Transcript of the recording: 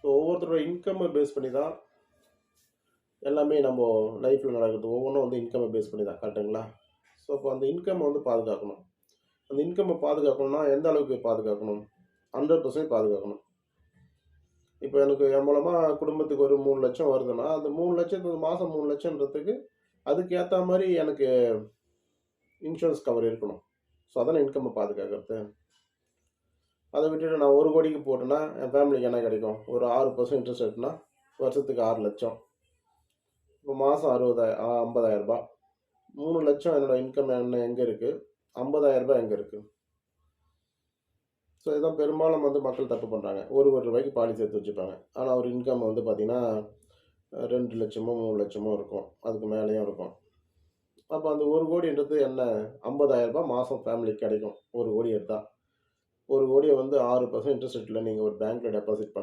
So ஒவ்வொருத்தரோட இன்கம்மை base பண்ணி தான் எல்லாமே நம்ம லைஃப்பில் நடக்கிறது ஒவ்வொன்றும் வந்து இன்கம்மை பேஸ் பண்ணி தான், கரெக்டுங்களா? ஸோ அப்போ அந்த இன்கம்மை வந்து பாதுகாக்கணும். அந்த இன்கம்மை பாதுகாக்கணும்னா எந்த அளவுக்கு பாதுகாக்கணும்? 100% பாதுகாக்கணும். இப்போ எனக்கு என் மூலமாக குடும்பத்துக்கு ஒரு 3,00,000 வருதுன்னா, அந்த 3,00,000 மாதம் 3,00,000ன்றதுக்கு அதுக்கு ஏற்ற மாதிரி எனக்கு இன்சூரன்ஸ் கவர் இருக்கணும். ஸோ அதானே இன்கம்மை பாதுகாக்கிறது. அதை விட்டுட்டு நான் 1,00,00,000க்கு போட்டேன்னா என் ஃபேமிலிக்கு என்ன கிடைக்கும்? ஒரு 6% இன்ட்ரெஸ்ட் ரேட்னா வருஷத்துக்கு 6,00,000. இப்போ மாதம் 50,000 3,00,000 என்னோட இன்கம் என்ன எங்கே இருக்குது? 50,000 எங்கே இருக்குது? ஸோ இதான் பெரும்பாலும் வந்து மக்கள் தப்பு பண்ணுறாங்க. ஒரு ரூபாய்க்கு பாலிசி எடுத்து வச்சுப்பாங்க. ஆனால் அவர் இன்கம் வந்து பார்த்தீங்கன்னா 2,00,000மோ 3,00,000மோ இருக்கும். அதுக்கு மேலேயும் இருக்கும். அப்போ அந்த 1,00,00,000ன்றது என்ன? 50,000 மாதம் ஃபேமிலிக்கு கிடைக்கும். 1,00,00,000 எடுத்தால் 1,00,00,000 வந்து 6% இன்ட்ரெஸ்ட் ரேட்டில் நீங்கள் ஒரு பேங்க்கில் டெபாசிட் பண்ணுறீங்க.